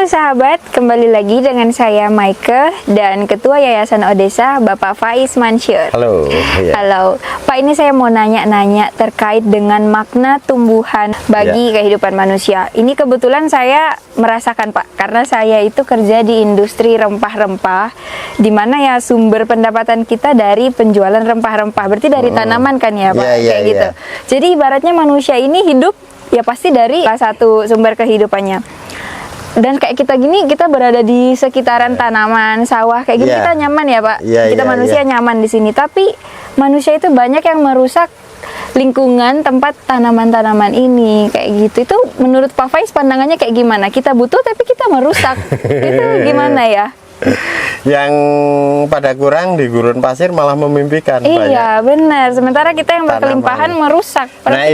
Halo sahabat, kembali lagi dengan saya Maike dan Ketua Yayasan Odesa Bapak Faiz Mansyur. Halo. Ya. Halo, Pak, ini saya mau nanya-nanya terkait dengan makna tumbuhan bagi kehidupan manusia. Ini kebetulan saya merasakan, Pak, karena saya itu kerja di industri rempah-rempah, di mana ya sumber pendapatan kita dari penjualan rempah-rempah. Berarti dari tanaman kan ya, Pak, kayak gitu. Jadi ibaratnya manusia ini hidup ya pasti dari salah satu sumber kehidupannya. Dan kayak kita gini, kita berada di sekitaran tanaman, sawah kayak gini, kita nyaman ya, Pak. Kita manusia nyaman di sini. Tapi manusia itu banyak yang merusak lingkungan tempat tanaman-tanaman ini kayak gitu. Itu menurut Pak Faiz pandangannya kayak gimana? Kita butuh tapi kita merusak. Itu gimana ya? Yang pada kurang di gurun pasir malah memimpikan. Iya, benar. Sementara kita yang berkelimpahan merusak. Nah,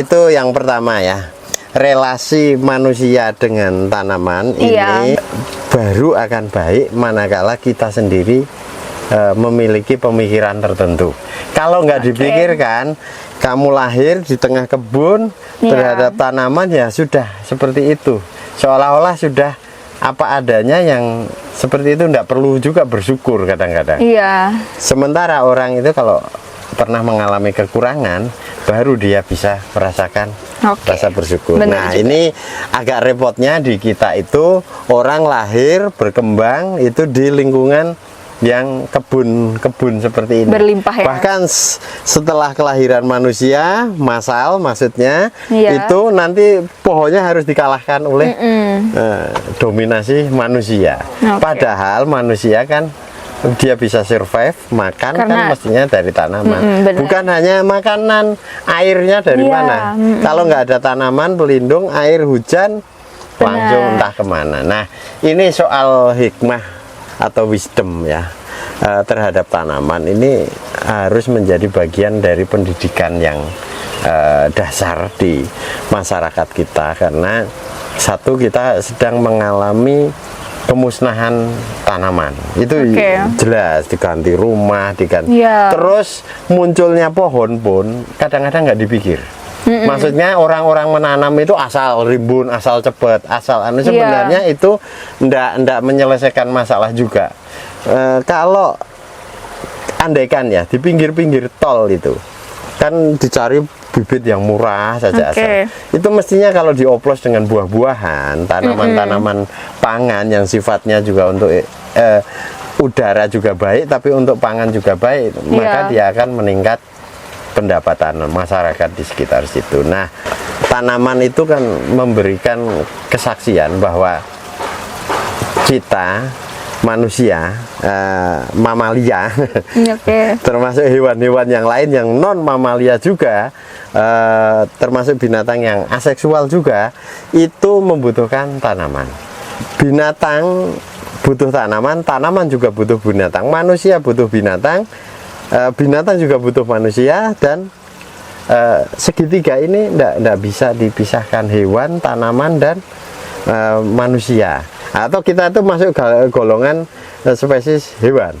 itu yang pertama ya. Relasi manusia dengan tanaman ini baru akan baik manakala kita sendiri memiliki pemikiran tertentu. Kalau nggak dipikirkan, kamu lahir di tengah kebun terhadap tanaman ya sudah seperti itu. Seolah-olah sudah apa adanya, yang seperti itu nggak perlu juga bersyukur kadang-kadang. Iya. Sementara orang itu kalau pernah mengalami kekurangan, baru dia bisa merasakan rasa bersyukur. Benar juga. Ini agak repotnya di kita itu, orang lahir berkembang itu di lingkungan yang kebun seperti ini. Berlimpah ya. Bahkan setelah kelahiran manusia massal, maksudnya itu nanti pohonnya harus dikalahkan oleh dominasi manusia. Padahal manusia kan dia bisa survive, makan kan mestinya dari tanaman. Bukan hanya makanan, airnya dari mana. Kalau nggak ada tanaman pelindung, air hujan langsung entah kemana. Nah, ini soal hikmah atau wisdom ya terhadap tanaman. Ini harus menjadi bagian dari pendidikan yang dasar di masyarakat kita. Karena satu, kita sedang mengalami pemusnahan tanaman itu jelas, diganti rumah, diganti terus munculnya pohon pun kadang-kadang nggak dipikir. Maksudnya orang-orang menanam itu asal rimbun, asal cepet, asal sebenarnya itu ndak menyelesaikan masalah juga. Kalau andaikan ya di pinggir-pinggir tol itu kan dicari bibit yang murah saja asal. Itu mestinya kalau dioplos dengan buah-buahan, tanaman-tanaman pangan yang sifatnya juga untuk udara juga baik, tapi untuk pangan juga baik, maka dia akan meningkat pendapatan masyarakat di sekitar situ. Nah, tanaman itu kan memberikan kesaksian bahwa kita manusia, mamalia, termasuk hewan-hewan yang lain yang non mamalia juga, termasuk binatang yang aseksual juga, itu membutuhkan tanaman. Binatang butuh tanaman, tanaman juga butuh binatang, manusia butuh binatang, binatang juga butuh manusia, dan segitiga ini tidak bisa dipisahkan, hewan, tanaman, dan manusia. Atau kita itu masuk golongan spesies hewan.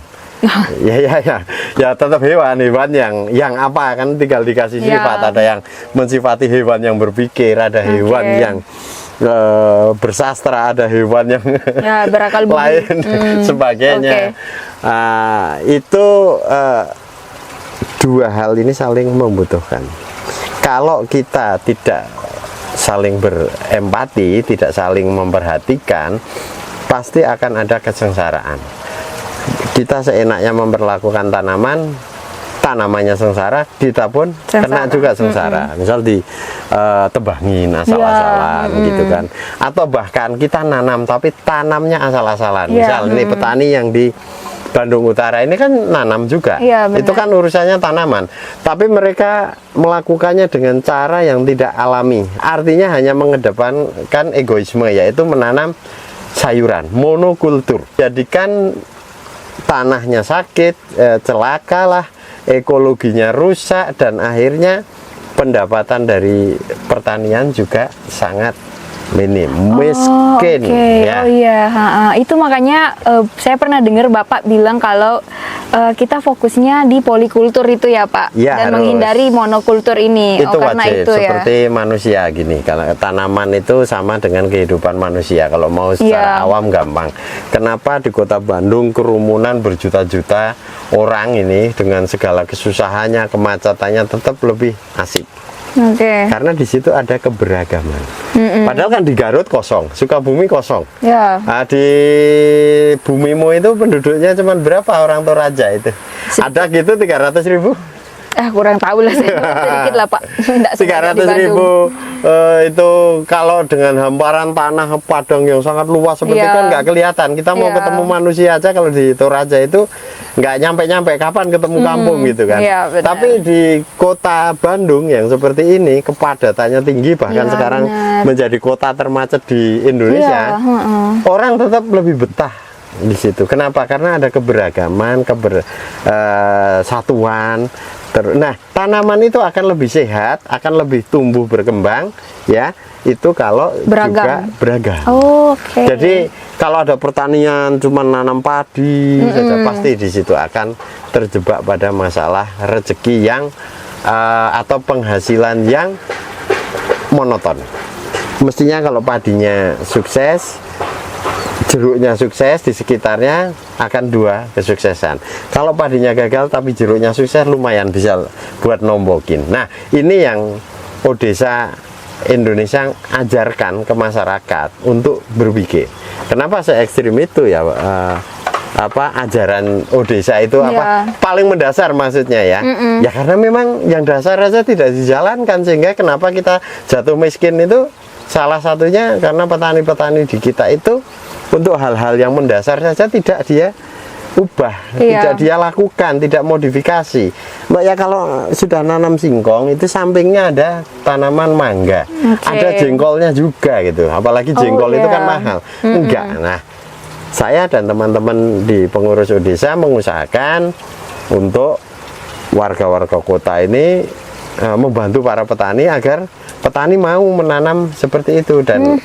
Ya tetap hewan yang apa kan, tinggal dikasih sifat. Ada yang mensifati hewan yang berpikir, ada hewan yang bersastra, ada hewan yang berakal lain sebagainya. Itu dua hal ini saling membutuhkan. Kalau kita tidak saling berempati, tidak saling memperhatikan, pasti akan ada kesengsaraan. Kita seenaknya memperlakukan tanaman, tanamannya sengsara, kita pun kena juga sengsara. Misal ditebangin asal-asalan gitu kan. Atau bahkan kita nanam tapi tanamnya asal-asalan. Misal ini petani yang di Bandung Utara ini kan nanam juga, itu kan urusannya tanaman, tapi mereka melakukannya dengan cara yang tidak alami, artinya hanya mengedepankan egoisme, yaitu menanam sayuran, monokultur, jadikan tanahnya sakit, celakalah, ekologinya rusak, dan akhirnya pendapatan dari pertanian juga sangat minim, miskin. Itu makanya saya pernah dengar Bapak bilang kalau kita fokusnya di polikultur itu ya Pak, Ya, dan harus. menghindari monokultur ini. Itu karena wajib itu ya. seperti manusia gini. Kalau tanaman itu sama dengan kehidupan manusia. Kalau mau secara Iya. awam gampang. Kenapa di kota Bandung kerumunan berjuta-juta orang ini dengan segala kesusahannya, kemacetannya tetap lebih asik? Oke. Karena di situ ada keberagaman. Padahal kan di Garut kosong, Sukabumi kosong. Ya. Nah, di bumimu itu penduduknya cuma berapa orang Toraja itu? Ada gitu 300.000? Kurang tahu lah saya. Sedikit lah Pak. Nggak sebanyak di 300.000 Bandung. itu kalau dengan hamparan tanah padang yang sangat luas seperti Iya. kan nggak kelihatan. Kita mau Iya. ketemu manusia aja kalau di Toraja itu nggak nyampe-nyampe kapan ketemu kampung gitu kan. Iya, benar. Tapi di kota Bandung yang seperti ini kepadatannya tinggi, bahkan Iya, sekarang benar. menjadi kota termacet di Indonesia. Iya, heeh. Orang tetap lebih betah di situ. Kenapa? Karena ada keberagaman, satuan. Nah, tanaman itu akan lebih sehat, akan lebih tumbuh berkembang, ya. Itu kalau Beragam. juga beragam. Oke. Jadi kalau ada pertanian cuma nanam padi saja, pasti di situ akan terjebak pada masalah rezeki yang atau penghasilan yang monoton. Mestinya kalau padinya sukses, jeruknya sukses, di sekitarnya akan dua kesuksesan. Kalau padinya gagal tapi jeruknya sukses, lumayan bisa buat nombokin. Nah, ini yang Odesa Indonesia ajarkan ke masyarakat untuk berpikir. Kenapa se ekstrim itu ya? Ajaran Odesa itu paling mendasar maksudnya ya. Ya karena memang yang dasar saja tidak dijalankan, sehingga kenapa kita jatuh miskin itu salah satunya karena petani-petani di kita itu untuk hal-hal yang mendasar saja tidak dia ubah, tidak dia lakukan, tidak modifikasi. Mbak ya, kalau sudah nanam singkong itu sampingnya ada tanaman mangga, ada jengkolnya juga gitu. Apalagi jengkol itu kan mahal. Enggak. Nah, saya dan teman-teman di pengurus Odesa mengusahakan untuk warga-warga kota ini membantu para petani agar petani mau menanam seperti itu, dan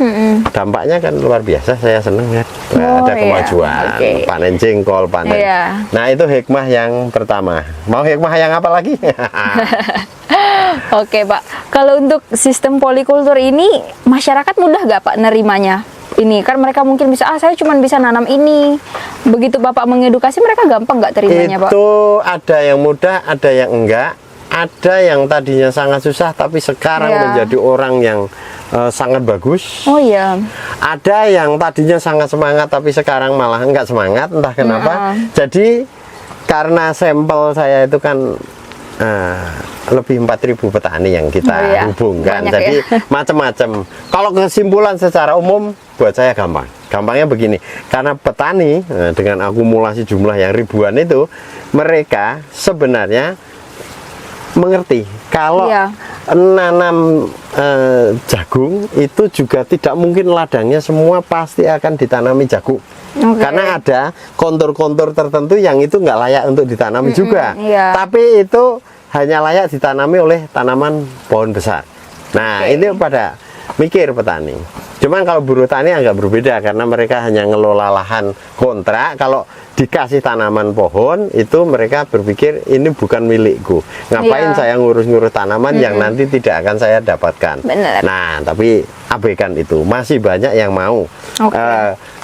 dampaknya kan luar biasa. Saya senang ya, ada kemajuan, panen jengkol, panen. Nah, itu hikmah yang pertama. Mau hikmah yang apa lagi? Oke Pak, kalau untuk sistem polikultur ini masyarakat mudah gak Pak nerimanya? Ini kan mereka mungkin bisa, saya cuma bisa nanam ini. Begitu Bapak mengedukasi, mereka gampang nggak terimanya Pak? Itu ada yang mudah, ada yang enggak. Ada yang tadinya sangat susah tapi sekarang menjadi orang yang sangat bagus. Oh iya. Ada yang tadinya sangat semangat tapi sekarang malah enggak semangat, entah kenapa. Jadi karena sampel saya itu kan lebih 4.000 petani yang kita hubungkan. Banyak, jadi macam-macam. Kalau kesimpulan secara umum buat saya gampang. Gampangnya begini, karena petani dengan akumulasi jumlah yang ribuan itu, mereka sebenarnya mengerti kalau nanam jagung itu juga tidak mungkin ladangnya semua pasti akan ditanami jagung. Karena ada kontur-kontur tertentu yang itu nggak layak untuk ditanami juga. Tapi itu hanya layak ditanami oleh tanaman pohon besar. Nah, ini pada mikir petani. Cuman kalau buruh tani agak berbeda, karena mereka hanya ngelola lahan kontrak. Kalau dikasih tanaman pohon, itu mereka berpikir ini bukan milikku. Ngapain saya ngurus-ngurus tanaman yang nanti tidak akan saya dapatkan. Nah, tapi abaikan itu. Masih banyak yang mau.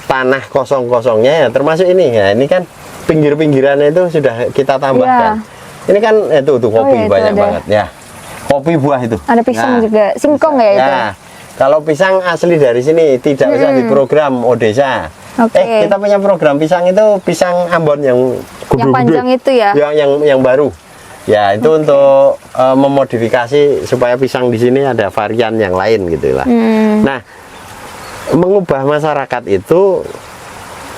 Tanah kosong-kosongnya ya, termasuk ini. Ya, ini kan pinggir-pinggirannya itu sudah kita tambahkan. Ini kan itu kopi banyak banget ya. Kopi buah itu. Ada pisang juga, singkong ya itu. Kalau pisang asli dari sini, tidak usah diprogram Odesa. Kita punya program pisang itu, pisang Ambon yang panjang itu ya. Yang baru. Ya, itu untuk memodifikasi supaya pisang di sini ada varian yang lain gitu lah. Nah, mengubah masyarakat itu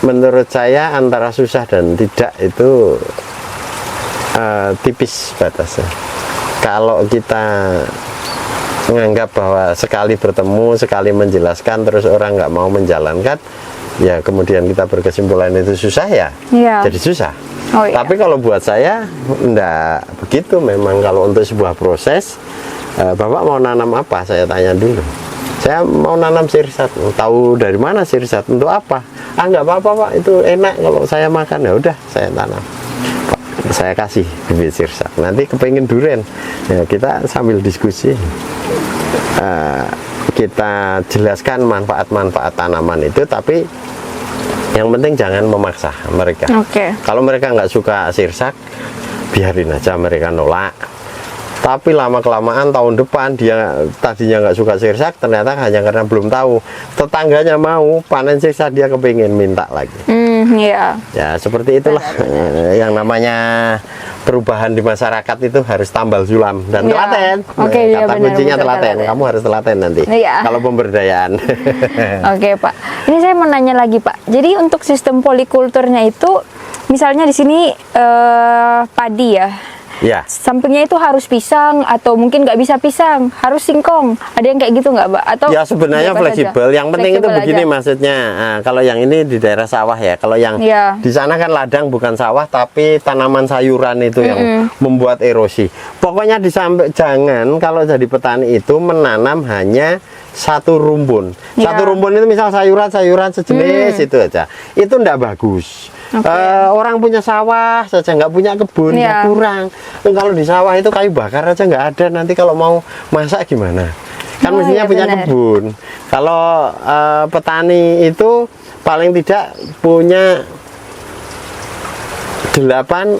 menurut saya antara susah dan tidak itu tipis batasnya. Kalau kita menganggap bahwa sekali bertemu, sekali menjelaskan, terus orang nggak mau menjalankan, ya kemudian kita berkesimpulan itu susah ya, jadi susah. Tapi kalau buat saya enggak begitu. Memang kalau untuk sebuah proses, Bapak mau nanam apa? Saya tanya dulu. Saya mau nanam sirsat. Tahu dari mana sirsat? Untuk apa? Nggak apa-apa Pak, itu enak kalau saya makan. Ya udah, saya tanam. saya kasih bibit sirsak. Nanti kepengen duren, ya kita sambil diskusi. Kita jelaskan manfaat-manfaat tanaman itu, tapi yang penting jangan memaksa mereka. Kalau mereka nggak suka sirsak, biarin aja mereka nolak. Tapi lama-kelamaan tahun depan dia tadinya nggak suka sirsak, ternyata hanya karena belum tahu. Tetangganya mau panen sirsak, dia kepingin minta lagi. Ya seperti itulah. Yang namanya perubahan di masyarakat itu harus tambal sulam dan telaten. Kata kuncinya telaten. Kamu harus telaten nanti. Kalau pemberdayaan. Oke Pak. Ini saya mau nanya lagi Pak. Jadi untuk sistem polikulturnya itu, misalnya di sini padi ya. Ya. Sampingnya itu harus pisang atau mungkin nggak bisa pisang, harus singkong. Ada yang kayak gitu nggak, Mbak? Atau ya sebenarnya fleksibel. Yang penting itu begini aja. Maksudnya. Nah, kalau yang ini di daerah sawah ya. Kalau yang di sana kan ladang bukan sawah, tapi tanaman sayuran itu yang membuat erosi. Pokoknya jangan kalau jadi petani itu menanam hanya satu rumpun. Satu rumpun itu misal sayuran sejenis itu aja. Itu enggak bagus. Orang punya sawah saja nggak punya kebun ya kurang. Kalau di sawah itu kayu bakar aja nggak ada, nanti kalau mau masak gimana? Kan mestinya punya kebun. Kalau petani itu paling tidak punya 8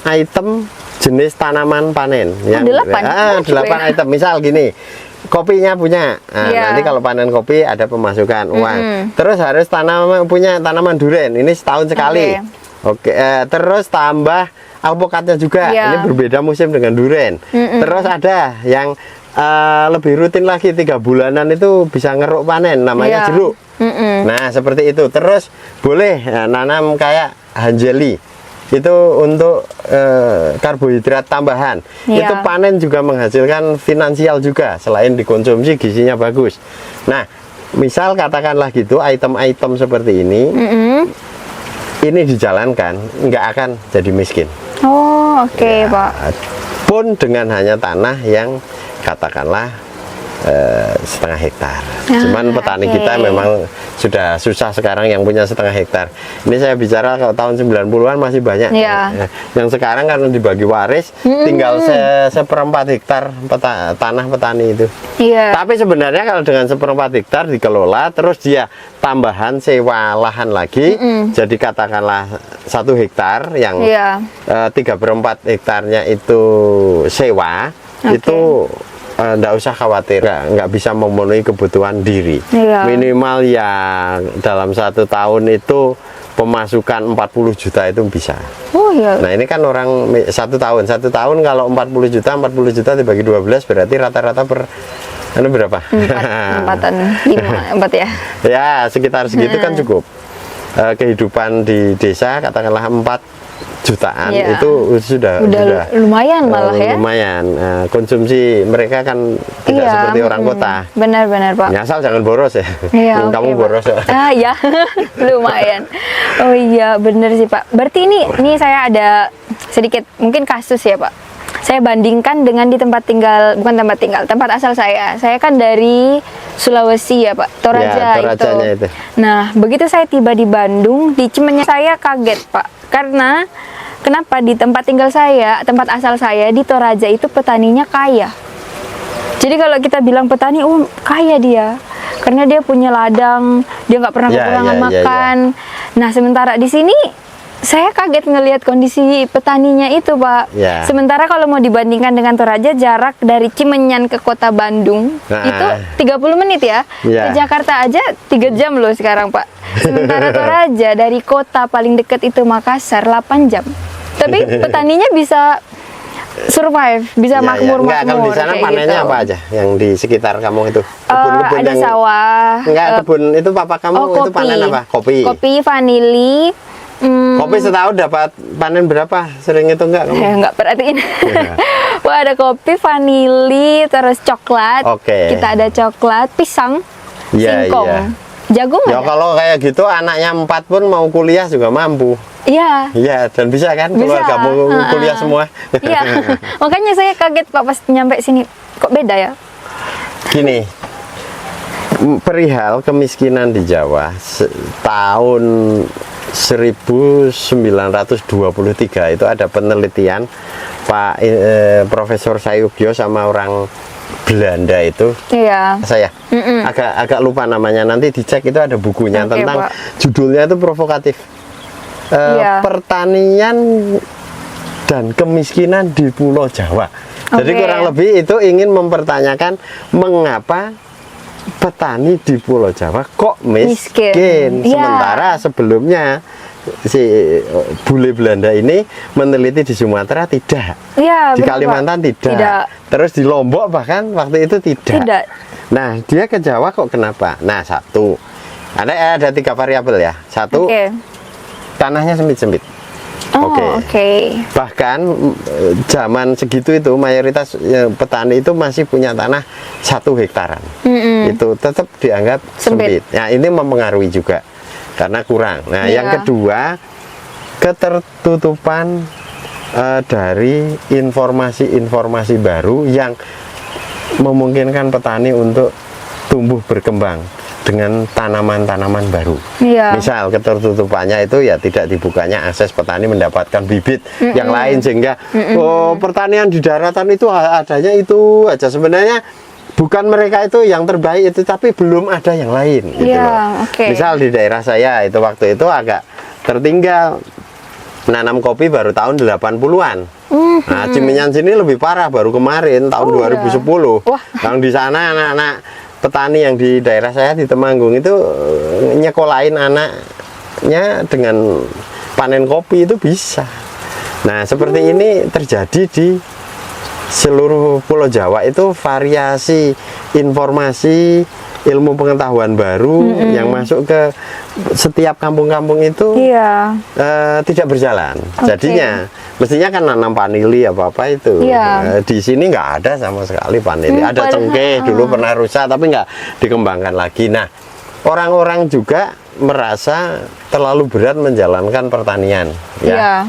item jenis tanaman panen. Yang 8 item. Misal gini, kopinya punya. Nanti kalau panen kopi ada pemasukan uang. Terus harus punya tanaman duren. Ini setahun sekali. Terus tambah alpukatnya juga. Ini berbeda musim dengan duren. Terus ada yang lebih rutin lagi, 3 bulanan itu bisa ngeruk panen, namanya jeruk. Nah seperti itu. Terus boleh nanam kayak hanjeli, itu untuk karbohidrat tambahan. Itu panen juga menghasilkan finansial juga, selain dikonsumsi gizinya bagus. Nah misal katakanlah gitu, item-item seperti ini dijalankan, nggak akan jadi miskin. Pak. Pun dengan hanya tanah yang katakanlah setengah hektar. Cuman petani kita memang sudah susah sekarang yang punya setengah hektar. Ini saya bicara kalau tahun 90-an masih banyak. Yang sekarang karena dibagi waris, tinggal seperempat hektar tanah petani itu. Tapi sebenarnya kalau dengan seperempat hektar dikelola, terus dia tambahan sewa lahan lagi, jadi katakanlah 1 hektar yang 3/4 hektarnya itu sewa, itu nggak usah khawatir, nggak bisa memenuhi kebutuhan diri. Minimal ya dalam 1 tahun itu pemasukan 40 juta itu bisa. Nah ini kan orang 1 tahun kalau 40 juta dibagi 12 berarti rata-rata berapa? 4 ya? Ya sekitar segitu kan cukup. Kehidupan di desa katakanlah 4 jutaan itu sudah lumayan malah ya. Lumayan. Konsumsi mereka kan tidak seperti orang kota. Benar Pak. Asal jangan boros ya. Kamu boros ya. Ya lumayan. Oh iya benar sih Pak. Berarti ini saya ada sedikit mungkin kasus ya Pak. Saya bandingkan dengan di tempat asal saya. Saya kan dari Sulawesi ya Pak, Toraja itu. Nah begitu saya tiba di Bandung, di Cimenyan, saya kaget Pak. Karena kenapa di tempat asal saya di Toraja itu petaninya kaya. Jadi kalau kita bilang petani, kaya dia, karena dia punya ladang, dia nggak pernah kekurangan makan. Nah sementara di sini saya kaget ngelihat kondisi petaninya itu Pak. Sementara kalau mau dibandingkan dengan Toraja, jarak dari Cimenyan ke kota Bandung itu 30 menit ya. Ke Jakarta aja 3 jam loh sekarang Pak. Sementara Toraja dari kota paling dekat itu Makassar 8 jam. Tapi petaninya bisa survive, bisa makmur. Kalau di sana panennya apa aja yang di sekitar kamu itu? Kebun-kebun ada sawah. Kebun itu papa kamu itu panen apa? Kopi, vanili. Kopi setahun dapat panen berapa? Sering itu enggak kamu? Enggak perhatiin. Wah ada kopi, vanili, terus coklat. Kita ada coklat, pisang, singkong, jagung. Ya kalau kayak gitu anaknya 4 pun mau kuliah juga mampu. Iya, dan bisa kan keluargamu kuliah semua. Makanya saya kaget Pak pas nyampe sini, kok beda ya? Gini, perihal kemiskinan di Jawa tahun 1923 itu ada penelitian Pak Profesor Sayugyo sama orang Belanda itu. Iya. Saya agak lupa namanya, nanti dicek, itu ada bukunya. Oke, tentang Pak. Judulnya itu provokatif. Iya. Pertanian dan kemiskinan di Pulau Jawa. Jadi Oke. kurang lebih itu ingin mempertanyakan mengapa petani di Pulau Jawa kok miskin. Iya. Sementara sebelumnya si bule Belanda ini meneliti di Sumatera tidak, Iya, di benar, Kalimantan Pak. tidak, terus di Lombok bahkan waktu itu tidak. Tidak. Nah, dia ke Jawa kok kenapa? Nah, satu, ada 3 variabel ya. Satu, Oke. tanahnya sempit-sempit. Oh, oke. Bahkan zaman segitu itu mayoritas petani itu masih punya tanah 1 hektaran. Itu tetap dianggap sempit. Nah, ini mempengaruhi juga karena kurang. Nah, Iya. yang kedua, ketertutupan dari informasi-informasi baru yang memungkinkan petani untuk tumbuh berkembang dengan tanaman-tanaman baru. Iya. Misal ketertutupannya itu ya tidak dibukanya akses petani mendapatkan bibit yang lain, sehingga pertanian di daratan itu adanya itu aja. Sebenarnya bukan mereka itu yang terbaik itu, tapi belum ada yang lain gitu Iya, loh. oke. Misal di daerah saya itu waktu itu agak tertinggal, nanam kopi baru tahun 80-an. Nah, Cimenyan sini lebih parah, baru kemarin tahun 2010. Wah. Yang di sana anak-anak petani yang di daerah saya di Temanggung itu nyekolahin anaknya dengan panen kopi itu bisa. Nah, seperti ini terjadi di seluruh Pulau Jawa. Itu variasi informasi, ilmu pengetahuan baru yang masuk ke setiap kampung-kampung itu Iya. tidak berjalan. Oke. Jadinya mestinya kan nanam vanili apa-apa itu. Iya. Di sini nggak ada sama sekali vanili. Ada padahal- cengkeh dulu pernah rusak tapi nggak dikembangkan lagi. Nah, orang-orang juga merasa terlalu berat menjalankan pertanian. Iya.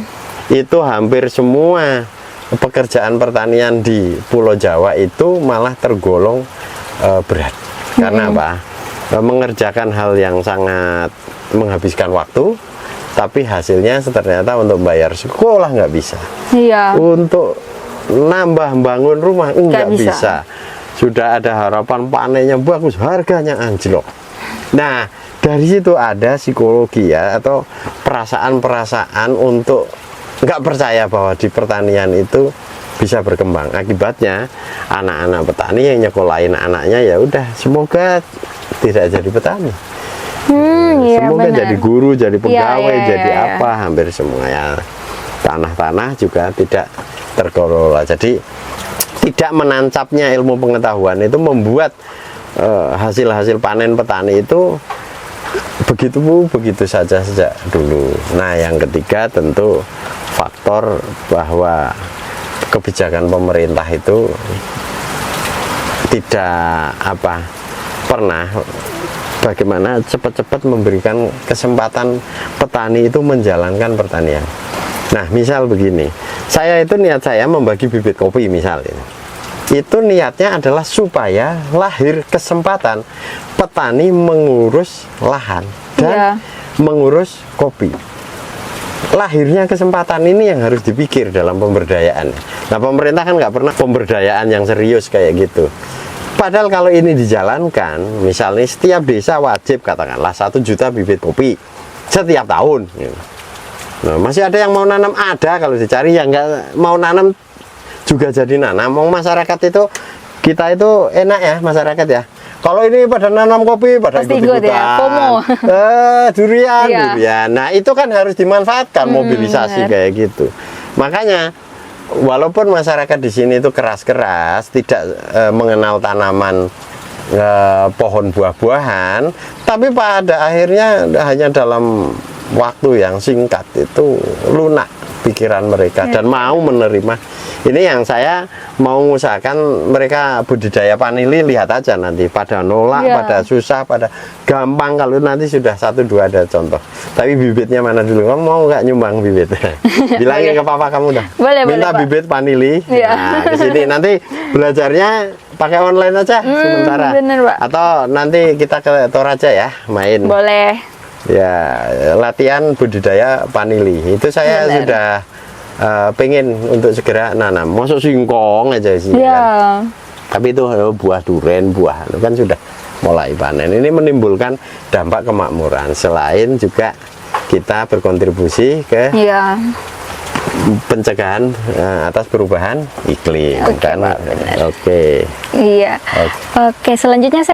Itu hampir semua pekerjaan pertanian di Pulau Jawa itu malah tergolong berat. Karena apa? Mengerjakan hal yang sangat menghabiskan waktu, tapi hasilnya ternyata untuk bayar sekolah nggak bisa, Iya. untuk nambah bangun rumah nggak bisa. bisa. Sudah ada harapan panennya bagus, harganya anjlok. Nah, dari situ ada psikologi ya, atau perasaan-perasaan untuk nggak percaya bahwa di pertanian itu bisa berkembang. Akibatnya anak-anak petani yang nyekolahin anaknya ya udah semoga tidak jadi petani. Iya, Semoga benar. jadi guru, jadi pegawai, iya, jadi iya. apa, hampir semua ya. Tanah-tanah juga tidak terkelola. Jadi tidak menancapnya ilmu pengetahuan itu membuat hasil-hasil panen petani itu begitu saja sejak dulu. Nah, yang ketiga tentu faktor bahwa kebijakan pemerintah itu tidak pernah bagaimana cepat-cepat memberikan kesempatan petani itu menjalankan pertanian. Nah, misal begini, saya itu niat saya membagi bibit kopi misalnya. Itu niatnya adalah supaya lahir kesempatan petani mengurus lahan dan Iya. mengurus kopi. Lahirnya kesempatan ini yang harus dipikir dalam pemberdayaan. Nah, pemerintah kan nggak pernah pemberdayaan yang serius kayak gitu. Padahal kalau ini dijalankan, misalnya setiap desa wajib katakanlah 1 juta bibit kopi setiap tahun. Nah, masih ada yang mau nanam, ada kalau dicari yang nggak mau nanam juga jadi nanam. Mau masyarakat itu, kita itu enak ya masyarakat ya. Kalau ini pada nanam kopi, pada Pasti ikut ikut-ikutan. ya, FOMO. Durian, Iya. durian. Nah, itu kan harus dimanfaatkan, mobilisasi benar. kayak gitu. Makanya, walaupun masyarakat di sini itu keras-keras, tidak mengenal tanaman pohon buah-buahan, tapi pada akhirnya hanya dalam waktu yang singkat itu lunak pikiran mereka dan mau menerima. Ini yang saya mau mengusahakan mereka budidaya vanili, lihat aja nanti pada nolak, Iya. pada susah, pada gampang. Kalau nanti sudah 1-2 ada contoh. Tapi bibitnya mana dulu? Kamu mau nggak nyumbang bibit? Bilangin ke papa kamu dah. Boleh, Minta boleh, Pak. bibit vanili. Iya. Nah, ke sini nanti belajarnya pakai online aja sementara. bener, Pak. Atau nanti kita ke Toraja ya main. Boleh. Ya, latihan budidaya vanili itu saya Benar. sudah pengen untuk segera nanam. Masuk singkong aja sih. Ya. Kan? Tapi itu buah duren, buah itu kan sudah mulai panen. Ini menimbulkan dampak kemakmuran. Selain juga kita berkontribusi ke Iya. pencegahan atas perubahan iklim. Oke, Kan? Pak, benar. Oke. Iya. Oke. Oke, selanjutnya saya